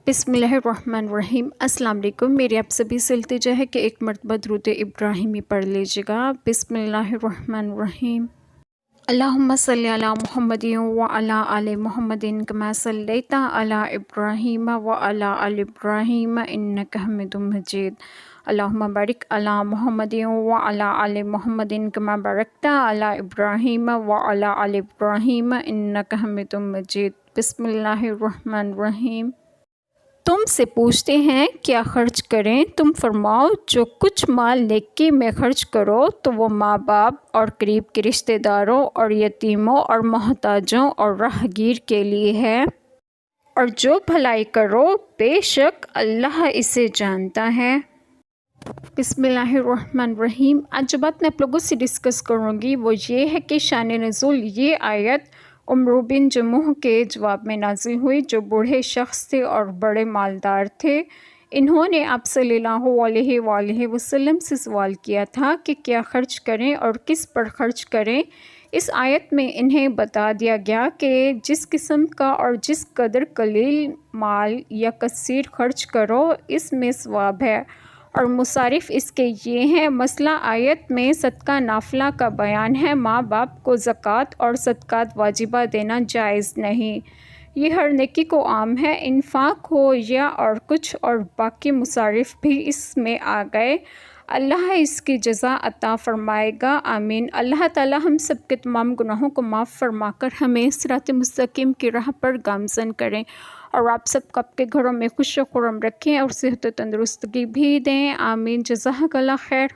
बिस्मिल्लाहिर्रहमानिर्रहीम। अस्सलाम वालेकुम। मेरी आप सभी से इल्तिजा है कि एक मरतबा दुरूद इब्राहिमी पढ़ लीजिएगा। बिस्मिल्लाहिर्रहमानिर्रहीम। अल्लाहुम्मा सल्ली अला मुहम्मदिन व अला आलि मुहम्मदिन कमा सल्लैता अला इब्राहीम व अला आलि इब्राहीम इन्नका हमीदुम मजीद। अल्लाहुम्मा बारिक अला मुहम्मदिन व अला आलि मुहम्मदिन कमा बारकता अला इब्राहीम व अला आलि इब्राहीम इन्नका हमीदुम मजीद। बिस्मिल्लाहिर्रहमानिर्रहीम। तुमसे पूछते हैं क्या खर्च करें, तुम फरमाओ जो कुछ माल नेकी में खर्च करो तो वो माँ बाप और करीब के रिश्तेदारों और यतीमों और मोहताजों और राहगीर के लिए है, और जो भलाई करो बेशक अल्लाह इसे जानता है। बिस्मिल्लाहिर्रहमानिर्रहीम। आज जो बात मैं आप लोगों से डिस्कस करूँगी वो ये है कि शान नज़ुल ये आयत उम्र बिन जमुह के जवाब में नाजिल हुई, जो बूढ़े शख्स थे और बड़े मालदार थे। इन्होंने आप सल्लल्लाहु अलैहि वसल्लम से सवाल किया था कि क्या खर्च करें और किस पर खर्च करें। इस आयत में इन्हें बता दिया गया कि जिस किस्म का और जिस कदर कलील माल या कसीर खर्च करो इसमें सवाब है, और मुसारिफ इसके ये हैं। मसला आयत में सदका नाफिला का बयान है। माँ बाप को ज़कात और सदकात वाजिबा देना जायज़ नहीं, ये हर नेकी को आम है, इन्फाक हो या और कुछ, और बाकी मुसारिफ भी इसमें आ गए। अल्लाह इसकी जज़ा अता फ़रमाएगा, आमीन। अल्लाह ताला हम सब के तमाम गुनाहों को माफ़ फरमाकर हमें सिरात मुस्तकीम की राह पर गामज़न करें, और आप सबको आपके घरों में खुश खुर्रम रखें और सेहत तंदुरुस्तगी भी दें, आमीन। जज़ाकल्लाह खैर।